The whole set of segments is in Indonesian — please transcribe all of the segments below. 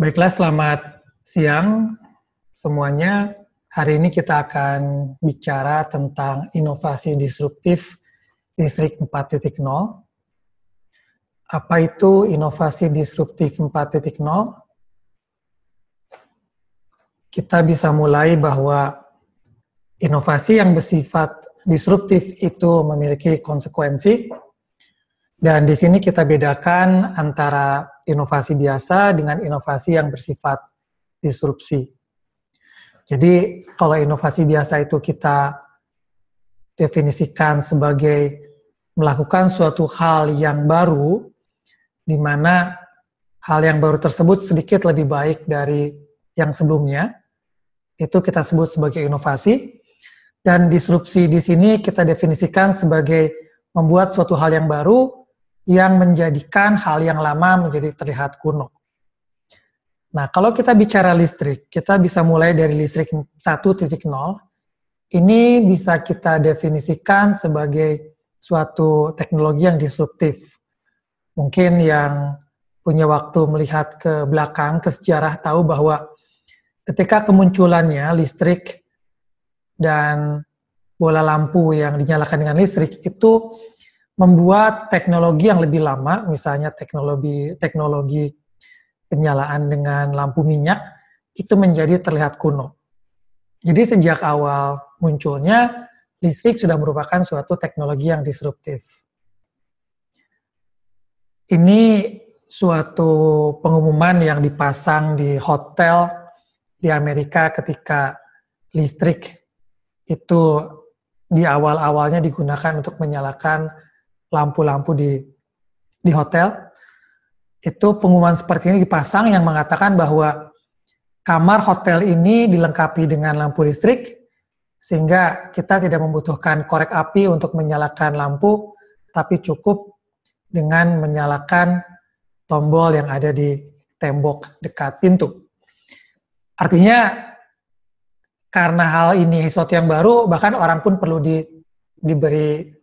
Baiklah, selamat siang semuanya. Hari ini kita akan bicara tentang inovasi disruptif listrik 4.0. Apa itu inovasi disruptif 4.0? Kita bisa mulai bahwa inovasi yang bersifat disruptif itu memiliki konsekuensi, dan di sini kita bedakan antara inovasi biasa dengan inovasi yang bersifat disrupsi. Jadi kalau inovasi biasa itu kita definisikan sebagai melakukan suatu hal yang baru, di mana hal yang baru tersebut sedikit lebih baik dari yang sebelumnya, itu kita sebut sebagai inovasi. Dan disrupsi di sini kita definisikan sebagai membuat suatu hal yang baru yang menjadikan hal yang lama menjadi terlihat kuno. Nah, kalau kita bicara listrik, kita bisa mulai dari listrik 1.0. Ini bisa kita definisikan sebagai suatu teknologi yang disruptif. Mungkin yang punya waktu melihat ke belakang, ke sejarah, tahu bahwa ketika kemunculannya listrik dan bola lampu yang dinyalakan dengan listrik, itu membuat teknologi yang lebih lama, misalnya teknologi penyalaan dengan lampu minyak, itu menjadi terlihat kuno. Jadi sejak awal munculnya, listrik sudah merupakan suatu teknologi yang disruptif. Ini suatu pengumuman yang dipasang di hotel di Amerika ketika listrik itu di awal-awalnya digunakan untuk menyalakan lampu-lampu di hotel. Itu pengumuman seperti ini dipasang yang mengatakan bahwa kamar hotel ini dilengkapi dengan lampu listrik, sehingga kita tidak membutuhkan korek api untuk menyalakan lampu, tapi cukup dengan menyalakan tombol yang ada di tembok dekat pintu. Artinya, karena hal ini sesuatu yang baru, bahkan orang pun perlu diberi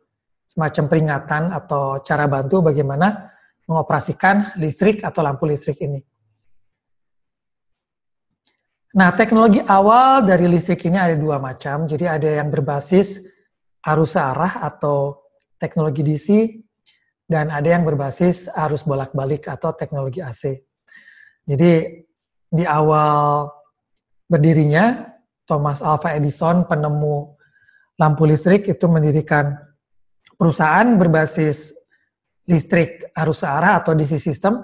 semacam peringatan atau cara bantu bagaimana mengoperasikan listrik atau lampu listrik ini. Nah, teknologi awal dari listrik ini ada dua macam. Jadi ada yang berbasis arus searah atau teknologi DC, dan ada yang berbasis arus bolak-balik atau teknologi AC. Jadi di awal berdirinya, Thomas Alva Edison, penemu lampu listrik, itu mendirikan perusahaan berbasis listrik arus searah atau DC system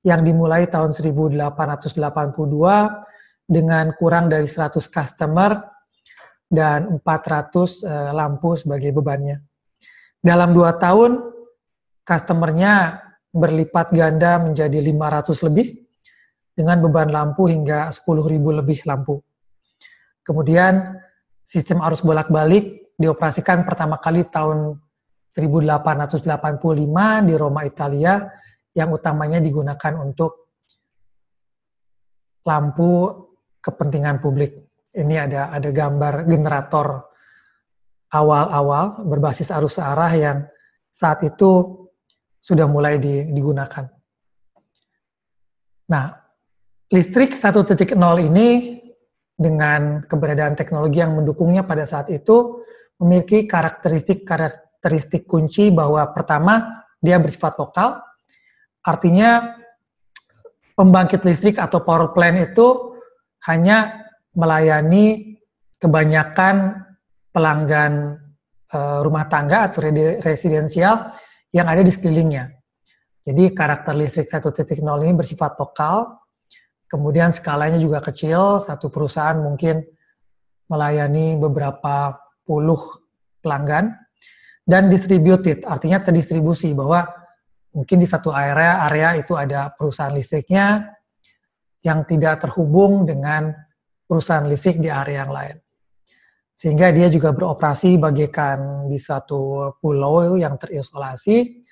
yang dimulai tahun 1882 dengan kurang dari 100 customer dan 400 lampu sebagai bebannya. Dalam 2 tahun, customernya berlipat ganda menjadi 500 lebih dengan beban lampu hingga 10.000 lebih lampu. Kemudian sistem arus bolak-balik dioperasikan pertama kali tahun 1885 di Roma, Italia, yang utamanya digunakan untuk lampu kepentingan publik. Ini ada gambar generator awal-awal berbasis arus searah yang saat itu sudah mulai digunakan. Nah, listrik 1.0 ini dengan keberadaan teknologi yang mendukungnya pada saat itu memiliki karakteristik kunci bahwa pertama, dia bersifat lokal, artinya pembangkit listrik atau power plant itu hanya melayani kebanyakan pelanggan rumah tangga atau residensial yang ada di sekelilingnya. Jadi karakter listrik 1.0 ini bersifat lokal. Kemudian skalanya juga kecil, satu perusahaan mungkin melayani beberapa puluh pelanggan, dan distributed, artinya terdistribusi, bahwa mungkin di satu area itu ada perusahaan listriknya yang tidak terhubung dengan perusahaan listrik di area yang lain. Sehingga dia juga beroperasi bagaikan di satu pulau yang terisolasi,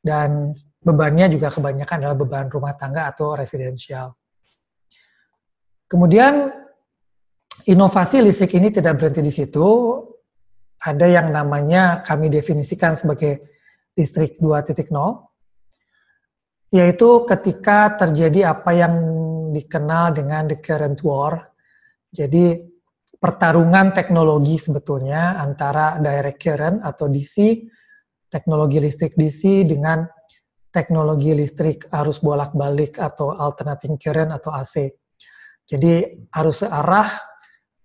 dan bebannya juga kebanyakan adalah beban rumah tangga atau residensial. Kemudian inovasi listrik ini tidak berhenti di situ. Ada yang namanya kami definisikan sebagai listrik 2.0, yaitu ketika terjadi apa yang dikenal dengan the current war. Jadi pertarungan teknologi sebetulnya antara direct current atau DC, teknologi listrik DC dengan teknologi listrik arus bolak-balik atau alternating current atau AC. Jadi arus searah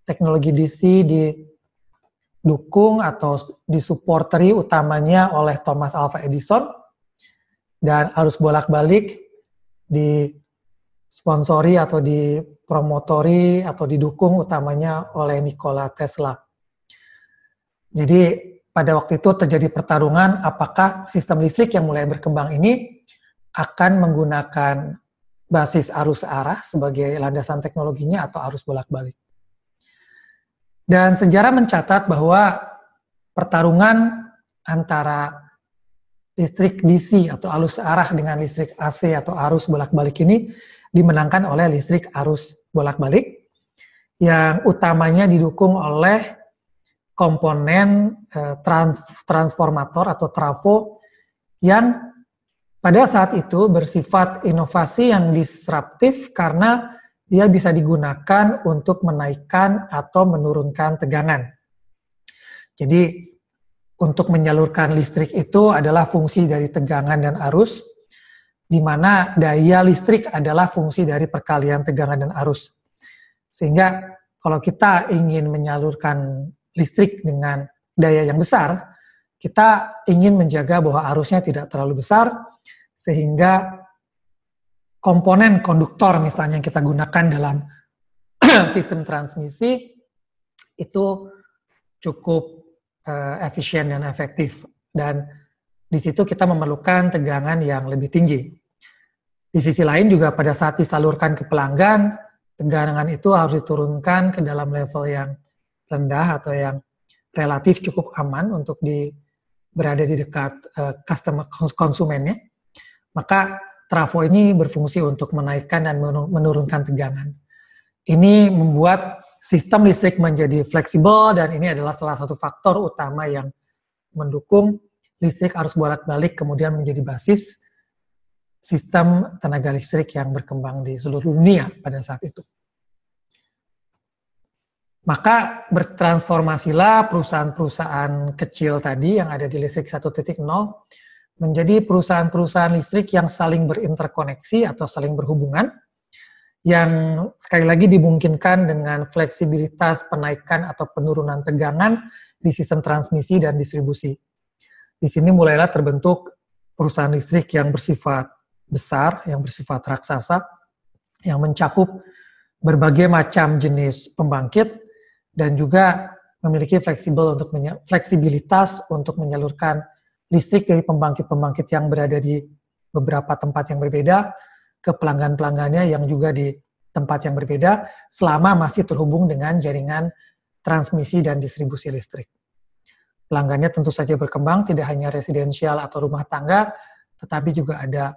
teknologi DC didukung atau disupporteri utamanya oleh Thomas Alva Edison, dan arus bolak-balik disponsori atau dipromotori atau didukung utamanya oleh Nikola Tesla. Jadi pada waktu itu terjadi pertarungan apakah sistem listrik yang mulai berkembang ini akan menggunakan basis arus searah sebagai landasan teknologinya atau arus bolak-balik. Dan sejarah mencatat bahwa pertarungan antara listrik DC atau arus searah dengan listrik AC atau arus bolak-balik ini dimenangkan oleh listrik arus bolak-balik yang utamanya didukung oleh komponen transformator atau trafo yang pada saat itu bersifat inovasi yang disruptif karena dia bisa digunakan untuk menaikkan atau menurunkan tegangan. Jadi untuk menyalurkan listrik itu adalah fungsi dari tegangan dan arus, di mana daya listrik adalah fungsi dari perkalian tegangan dan arus. Sehingga kalau kita ingin menyalurkan listrik dengan daya yang besar, kita ingin menjaga bahwa arusnya tidak terlalu besar, sehingga komponen konduktor misalnya yang kita gunakan dalam sistem transmisi itu cukup efisien dan efektif, dan di situ kita memerlukan tegangan yang lebih tinggi. Di sisi lain juga pada saat disalurkan ke pelanggan, tegangan itu harus diturunkan ke dalam level yang rendah atau yang relatif cukup aman untuk berada di dekat customer konsumennya. Maka trafo ini berfungsi untuk menaikkan dan menurunkan tegangan. Ini membuat sistem listrik menjadi fleksibel, dan ini adalah salah satu faktor utama yang mendukung listrik arus bolak-balik kemudian menjadi basis sistem tenaga listrik yang berkembang di seluruh dunia pada saat itu. Maka bertransformasilah perusahaan-perusahaan kecil tadi yang ada di listrik 1.0 menjadi perusahaan-perusahaan listrik yang saling berinterkoneksi atau saling berhubungan, yang sekali lagi dimungkinkan dengan fleksibilitas penaikan atau penurunan tegangan di sistem transmisi dan distribusi. Di sini mulailah terbentuk perusahaan listrik yang bersifat besar, yang bersifat raksasa, yang mencakup berbagai macam jenis pembangkit, dan juga memiliki fleksibilitas untuk menyalurkan listrik dari pembangkit-pembangkit yang berada di beberapa tempat yang berbeda ke pelanggan-pelanggannya yang juga di tempat yang berbeda, selama masih terhubung dengan jaringan transmisi dan distribusi listrik. Pelanggannya tentu saja berkembang, tidak hanya residensial atau rumah tangga, tetapi juga ada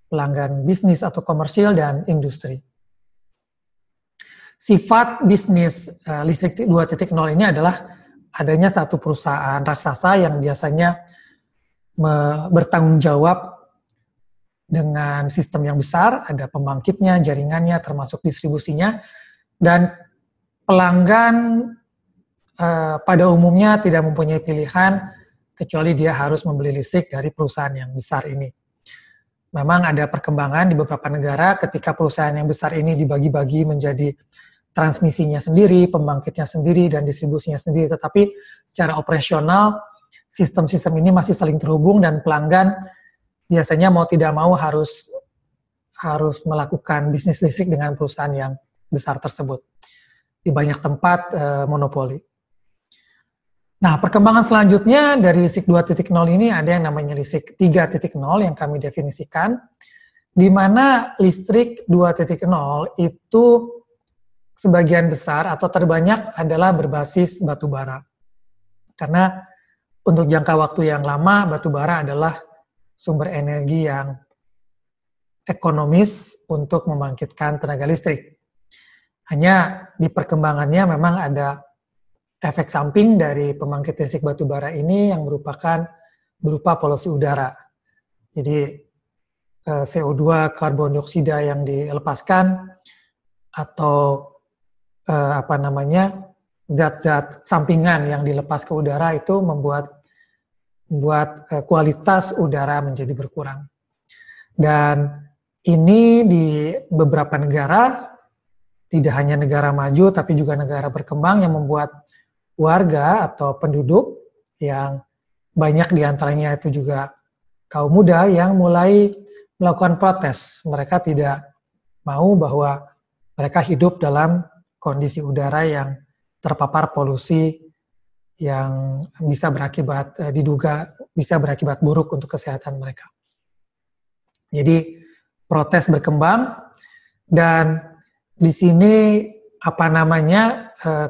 pelanggan bisnis atau komersil dan industri. Sifat bisnis listrik 2.0 ini adalah adanya satu perusahaan raksasa yang biasanya bertanggung jawab dengan sistem yang besar, ada pembangkitnya, jaringannya, termasuk distribusinya, dan pelanggan pada umumnya tidak mempunyai pilihan kecuali dia harus membeli listrik dari perusahaan yang besar ini. Memang ada perkembangan di beberapa negara ketika perusahaan yang besar ini dibagi-bagi menjadi transmisinya sendiri, pembangkitnya sendiri, dan distribusinya sendiri, tetapi secara operasional sistem-sistem ini masih saling terhubung, dan pelanggan biasanya mau tidak mau harus melakukan bisnis listrik dengan perusahaan yang besar tersebut. Di banyak tempat monopoli. Nah, perkembangan selanjutnya dari listrik 2.0 ini ada yang namanya listrik 3.0 yang kami definisikan, di mana listrik 2.0 itu sebagian besar atau terbanyak adalah berbasis batu bara. Karena untuk jangka waktu yang lama, batu bara adalah sumber energi yang ekonomis untuk membangkitkan tenaga listrik. Hanya di perkembangannya memang ada efek samping dari pembangkit listrik batu bara ini yang berupa polusi udara. Jadi CO2, karbon dioksida yang dilepaskan, atau zat-zat sampingan yang dilepas ke udara itu membuat kualitas udara menjadi berkurang. Dan ini di beberapa negara, tidak hanya negara maju, tapi juga negara berkembang yang membuat warga atau penduduk yang banyak diantaranya itu juga kaum muda yang mulai melakukan protes. Mereka tidak mau bahwa mereka hidup dalam kondisi udara yang terpapar polusi yang bisa berakibat, diduga bisa berakibat buruk untuk kesehatan mereka. Jadi protes berkembang, dan di sini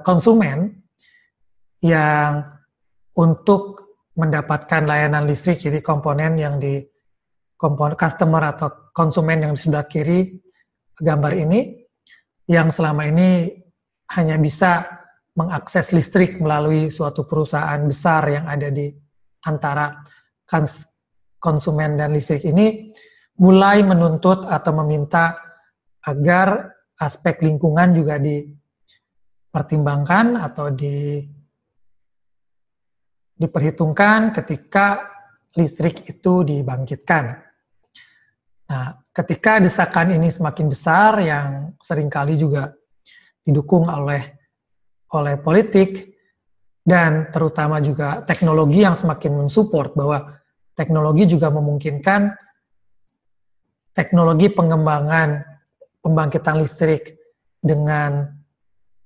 konsumen yang untuk mendapatkan layanan listrik, jadi komponen customer atau konsumen yang di sebelah kiri gambar ini, yang selama ini hanya bisa mengakses listrik melalui suatu perusahaan besar yang ada di antara konsumen dan listrik ini, mulai menuntut atau meminta agar aspek lingkungan juga dipertimbangkan atau diperhitungkan ketika listrik itu dibangkitkan. Nah, ketika desakan ini semakin besar, yang seringkali juga didukung oleh politik, dan terutama juga teknologi yang semakin mensupport, bahwa teknologi juga memungkinkan teknologi pengembangan pembangkitan listrik dengan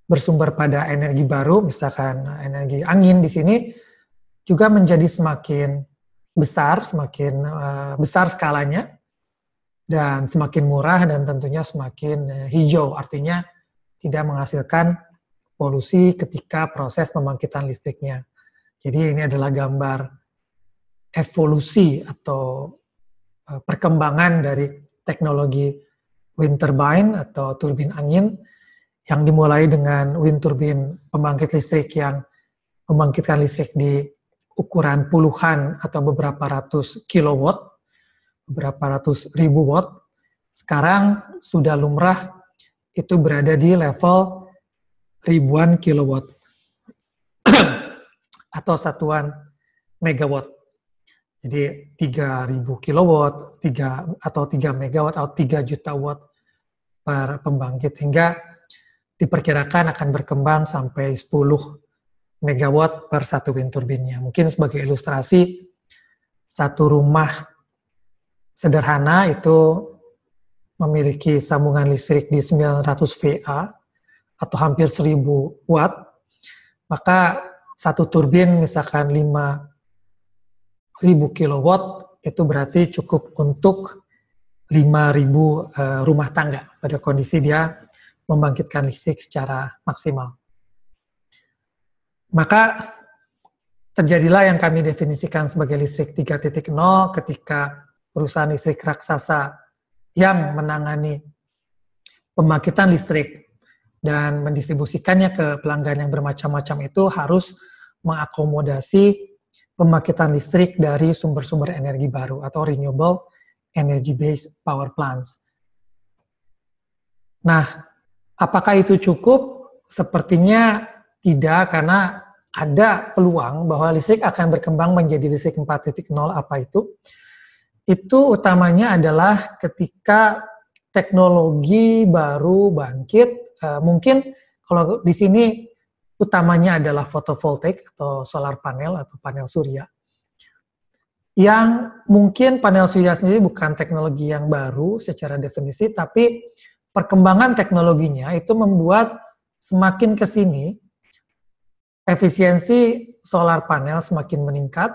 bersumber pada energi baru, misalkan energi angin di sini, juga menjadi semakin besar skalanya, dan semakin murah, dan tentunya semakin hijau, artinya tidak menghasilkan polusi ketika proses pembangkitan listriknya. Jadi ini adalah gambar evolusi atau perkembangan dari teknologi wind turbine atau turbin angin, yang dimulai dengan wind turbine pembangkit listrik yang membangkitkan listrik di ukuran puluhan atau beberapa ratus kilowatt, beberapa ratus ribu watt. Sekarang sudah lumrah itu berada di level ribuan kilowatt atau satuan megawatt. Jadi 3.000 kilowatt, 3 megawatt atau 3 juta watt per pembangkit, hingga diperkirakan akan berkembang sampai 10 megawatt per satu wind turbinnya. Mungkin sebagai ilustrasi, satu rumah sederhana itu memiliki sambungan listrik di 900 VA atau hampir 1000 watt, maka satu turbin misalkan 5.000 kilowatt, itu berarti cukup untuk 5.000 rumah tangga pada kondisi dia membangkitkan listrik secara maksimal. Maka terjadilah yang kami definisikan sebagai listrik 3.0 ketika perusahaan listrik raksasa yang menangani pembangkitan listrik dan mendistribusikannya ke pelanggan yang bermacam-macam itu harus mengakomodasi pembangkitan listrik dari sumber-sumber energi baru atau renewable energy based power plants. Nah, apakah itu cukup? Sepertinya tidak, karena ada peluang bahwa listrik akan berkembang menjadi listrik 4.0. Apa itu? Itu utamanya adalah ketika teknologi baru bangkit. Mungkin kalau di sini utamanya adalah fotovoltaik atau solar panel atau panel surya. Yang mungkin panel surya sendiri bukan teknologi yang baru secara definisi, tapi perkembangan teknologinya itu membuat semakin ke sini efisiensi solar panel semakin meningkat,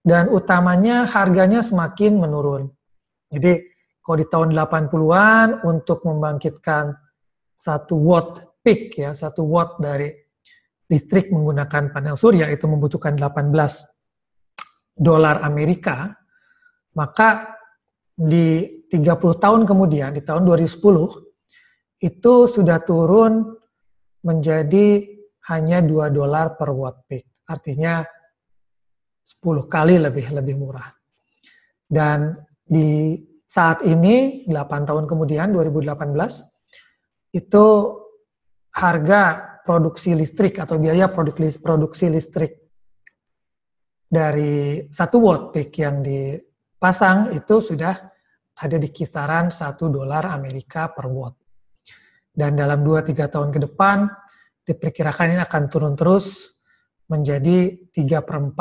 dan utamanya harganya semakin menurun. Jadi kalau di tahun 80-an untuk membangkitkan 1 watt peak, ya, 1 watt dari listrik menggunakan panel surya itu membutuhkan $18 Amerika, maka di 30 tahun kemudian, di tahun 2010, itu sudah turun menjadi hanya $2 per watt peak. Artinya 10 kali lebih murah. Dan di saat ini, 8 tahun kemudian, 2018, itu harga produksi listrik atau biaya produksi listrik dari 1 watt peak yang dipasang itu sudah ada di kisaran $1 Amerika per watt. Dan dalam 2-3 tahun ke depan, diperkirakan ini akan turun terus menjadi $3/4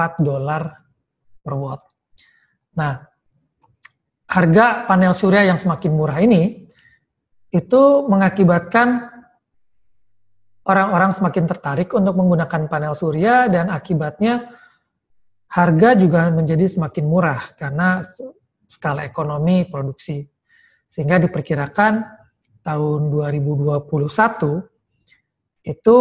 per watt. Nah, harga panel surya yang semakin murah ini, itu mengakibatkan orang-orang semakin tertarik untuk menggunakan panel surya dan akibatnya harga juga menjadi semakin murah karena skala ekonomi produksi. Sehingga diperkirakan tahun 2021 itu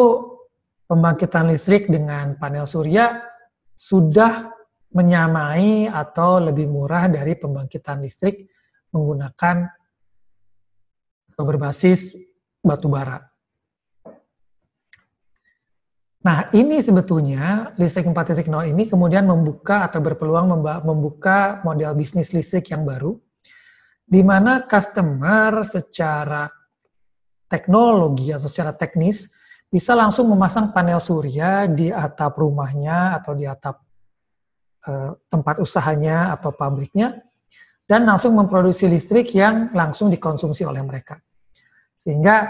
pembangkitan listrik dengan panel surya sudah menyamai atau lebih murah dari pembangkitan listrik menggunakan atau berbasis batu bara. Nah, ini sebetulnya listrik 4.0 ini kemudian membuka atau berpeluang membuka model bisnis listrik yang baru, di mana customer secara teknologi atau secara teknis bisa langsung memasang panel surya di atap rumahnya atau di atap tempat usahanya atau pabriknya, dan langsung memproduksi listrik yang langsung dikonsumsi oleh mereka. Sehingga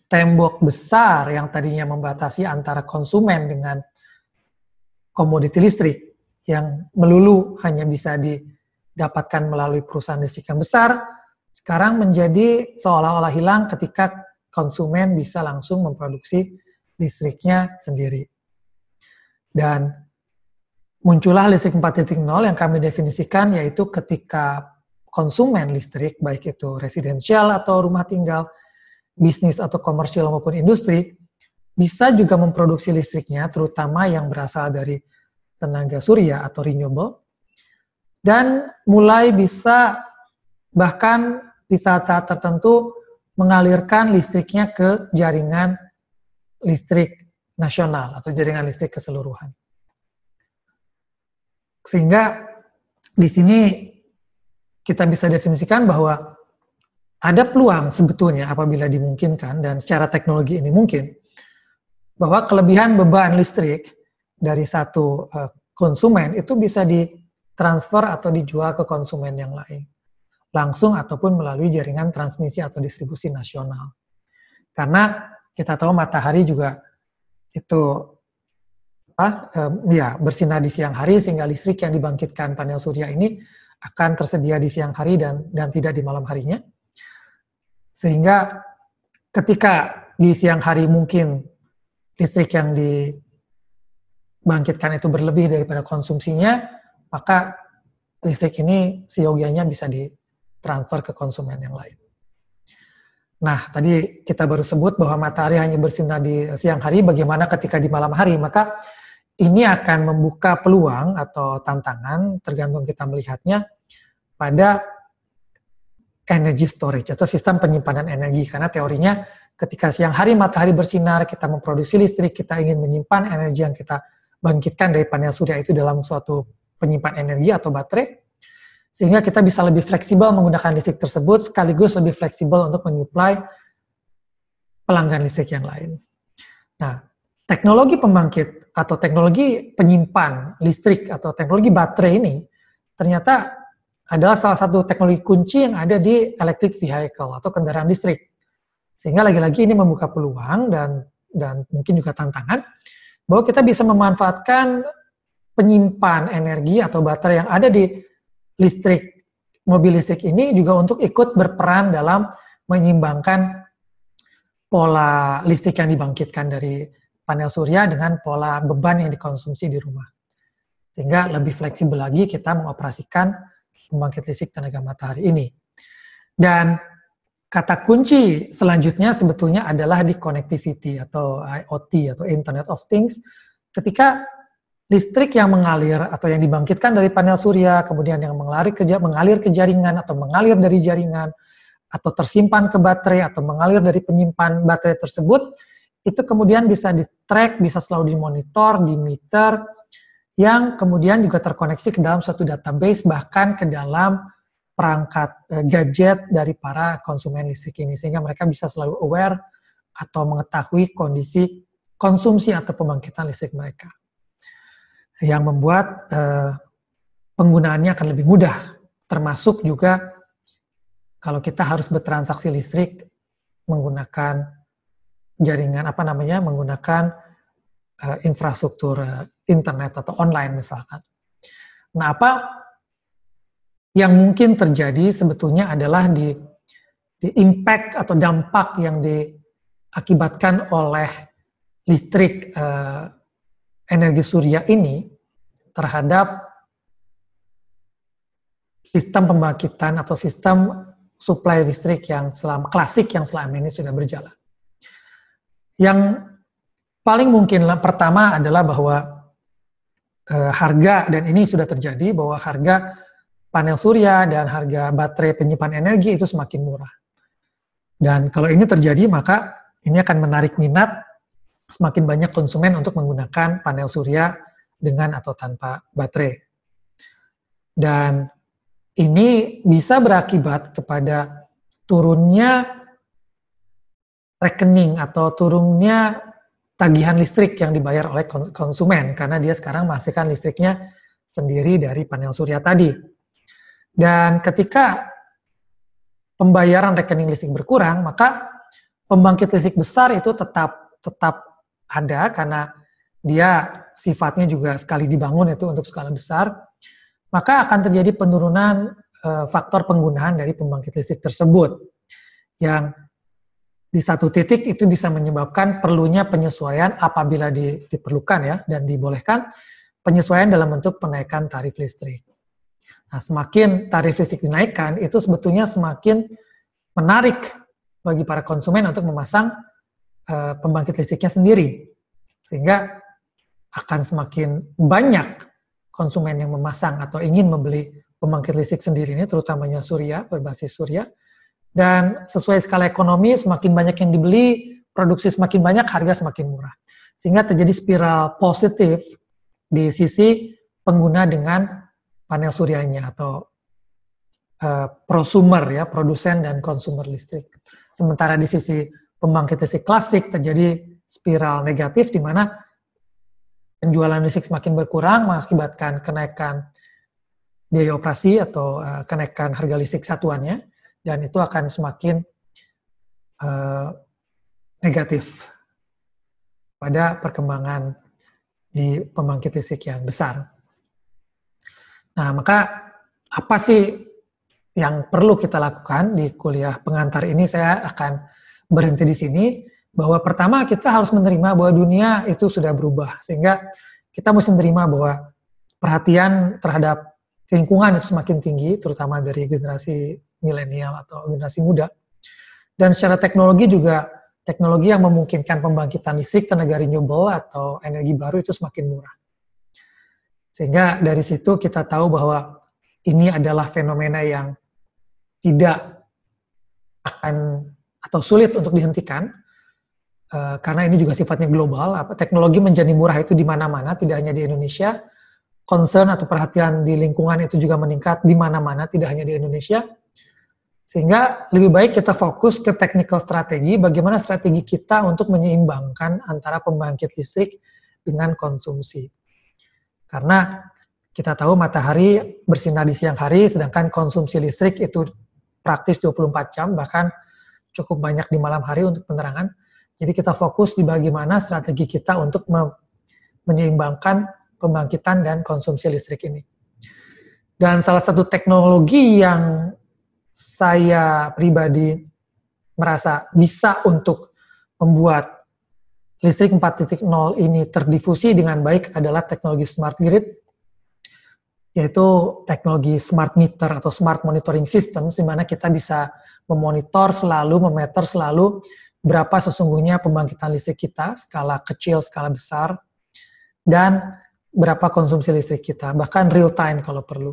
tembok besar yang tadinya membatasi antara konsumen dengan komoditi listrik yang melulu hanya bisa didapatkan melalui perusahaan listrik yang besar, sekarang menjadi seolah-olah hilang ketika konsumen bisa langsung memproduksi listriknya sendiri. Dan muncullah listrik 4.0 yang kami definisikan, yaitu ketika konsumen listrik, baik itu residensial atau rumah tinggal, bisnis atau komersial maupun industri, bisa juga memproduksi listriknya, terutama yang berasal dari tenaga surya atau renewable, dan mulai bisa bahkan di saat-saat tertentu mengalirkan listriknya ke jaringan listrik nasional atau jaringan listrik keseluruhan. Sehingga di sini kita bisa definisikan bahwa ada peluang sebetulnya apabila dimungkinkan dan secara teknologi ini mungkin, bahwa kelebihan beban listrik dari satu konsumen itu bisa ditransfer atau dijual ke konsumen yang lain, langsung ataupun melalui jaringan transmisi atau distribusi nasional. Karena kita tahu matahari juga itu bersinar di siang hari, sehingga listrik yang dibangkitkan panel surya ini akan tersedia di siang hari dan tidak di malam harinya. Sehingga ketika di siang hari mungkin listrik yang dibangkitkan itu berlebih daripada konsumsinya, maka listrik ini seyogianya bisa ditransfer ke konsumen yang lain. Nah, tadi kita baru sebut bahwa matahari hanya bersinar di siang hari, bagaimana ketika di malam hari? Maka ini akan membuka peluang atau tantangan, tergantung kita melihatnya, pada energy storage atau sistem penyimpanan energi. Karena teorinya ketika siang hari matahari bersinar, kita memproduksi listrik, kita ingin menyimpan energi yang kita bangkitkan dari panel surya itu dalam suatu penyimpan energi atau baterai, sehingga kita bisa lebih fleksibel menggunakan listrik tersebut, sekaligus lebih fleksibel untuk menyuplai pelanggan listrik yang lain. Nah, teknologi pembangkit atau teknologi penyimpan listrik atau teknologi baterai ini ternyata adalah salah satu teknologi kunci yang ada di electric vehicle atau kendaraan listrik. Sehingga lagi-lagi ini membuka peluang dan mungkin juga tantangan bahwa kita bisa memanfaatkan penyimpan energi atau baterai yang ada di listrik, mobil listrik ini juga untuk ikut berperan dalam menyeimbangkan pola listrik yang dibangkitkan dari panel surya dengan pola beban yang dikonsumsi di rumah. Sehingga lebih fleksibel lagi kita mengoperasikan pembangkit listrik tenaga matahari ini. Dan kata kunci selanjutnya sebetulnya adalah di connectivity atau IoT atau Internet of Things. Ketika listrik yang mengalir atau yang dibangkitkan dari panel surya, kemudian yang mengalir ke jaringan atau mengalir dari jaringan, atau tersimpan ke baterai atau mengalir dari penyimpan baterai tersebut, itu kemudian bisa di-track, bisa selalu dimonitor, di-meter, yang kemudian juga terkoneksi ke dalam suatu database, bahkan ke dalam perangkat gadget dari para konsumen listrik ini, sehingga mereka bisa selalu aware atau mengetahui kondisi konsumsi atau pembangkitan listrik mereka, yang membuat penggunaannya akan lebih mudah, termasuk juga kalau kita harus bertransaksi listrik menggunakan jaringan menggunakan infrastruktur internet atau online misalkan. Nah, apa yang mungkin terjadi sebetulnya adalah di impact atau dampak yang diakibatkan oleh listrik energi surya ini terhadap sistem pembangkitan atau sistem suplai listrik yang klasik yang selama ini sudah berjalan. Yang paling mungkin pertama adalah bahwa harga, dan ini sudah terjadi, bahwa harga panel surya dan harga baterai penyimpan energi itu semakin murah. Dan kalau ini terjadi, maka ini akan menarik minat semakin banyak konsumen untuk menggunakan panel surya dengan atau tanpa baterai. Dan ini bisa berakibat kepada turunnya rekening atau turunnya tagihan listrik yang dibayar oleh konsumen, karena dia sekarang menghasilkan listriknya sendiri dari panel surya tadi. Dan ketika pembayaran rekening listrik berkurang, maka pembangkit listrik besar itu tetap ada, karena dia sifatnya juga sekali dibangun itu untuk skala besar, maka akan terjadi penurunan faktor penggunaan dari pembangkit listrik tersebut, yang di satu titik itu bisa menyebabkan perlunya penyesuaian apabila diperlukan ya, dan dibolehkan penyesuaian dalam bentuk penaikan tarif listrik. Nah, semakin tarif listrik dinaikkan, itu sebetulnya semakin menarik bagi para konsumen untuk memasang pembangkit listriknya sendiri, sehingga akan semakin banyak konsumen yang memasang atau ingin membeli pembangkit listrik sendiri ini, terutamanya surya, berbasis surya. Dan sesuai skala ekonomi, semakin banyak yang dibeli, produksi semakin banyak, harga semakin murah. Sehingga terjadi spiral positif di sisi pengguna dengan panel suryanya atau prosumer ya, produsen dan konsumer listrik. Sementara di sisi pembangkit listrik klasik terjadi spiral negatif di mana penjualan listrik semakin berkurang mengakibatkan kenaikan biaya operasi atau kenaikan harga listrik satuannya, dan itu akan semakin negatif pada perkembangan di pembangkit listrik yang besar. Nah, maka apa sih yang perlu kita lakukan di kuliah pengantar ini? Saya akan berhenti di sini, bahwa pertama kita harus menerima bahwa dunia itu sudah berubah, sehingga kita mesti menerima bahwa perhatian terhadap lingkungan itu semakin tinggi, terutama dari generasi milenial atau generasi muda. Dan secara teknologi juga, teknologi yang memungkinkan pembangkitan listrik tenaga renewable atau energi baru itu semakin murah. Sehingga dari situ kita tahu bahwa ini adalah fenomena yang tidak akan atau sulit untuk dihentikan, karena ini juga sifatnya global. Teknologi menjadi murah itu di mana-mana, tidak hanya di Indonesia. Concern atau perhatian di lingkungan itu juga meningkat di mana-mana, tidak hanya di Indonesia. Sehingga lebih baik kita fokus ke technical strategi, bagaimana strategi kita untuk menyeimbangkan antara pembangkit listrik dengan konsumsi. Karena kita tahu matahari bersinar di siang hari, sedangkan konsumsi listrik itu praktis 24 jam, bahkan cukup banyak di malam hari untuk penerangan. Jadi kita fokus di bagaimana strategi kita untuk menyeimbangkan pembangkitan dan konsumsi listrik ini. Dan salah satu teknologi yang saya pribadi merasa bisa untuk membuat listrik 4.0 ini terdifusi dengan baik adalah teknologi smart grid, yaitu teknologi smart meter atau smart monitoring system, di mana kita bisa memonitor selalu, memeter selalu berapa sesungguhnya pembangkitan listrik kita, skala kecil, skala besar, dan berapa konsumsi listrik kita, bahkan real time kalau perlu.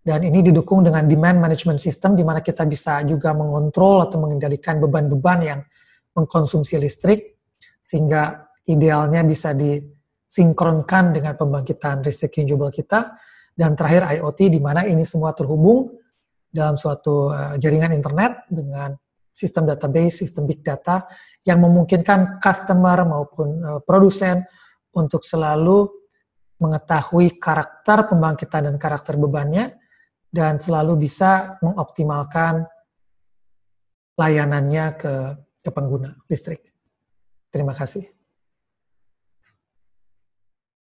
Dan ini didukung dengan demand management system, di mana kita bisa juga mengontrol atau mengendalikan beban-beban yang mengkonsumsi listrik, sehingga idealnya bisa disinkronkan dengan pembangkitan listrik renewable kita. Dan terakhir IoT, di mana ini semua terhubung dalam suatu jaringan internet dengan sistem database, sistem big data yang memungkinkan customer maupun produsen untuk selalu mengetahui karakter pembangkitan dan karakter bebannya dan selalu bisa mengoptimalkan layanannya ke pengguna listrik. Terima kasih.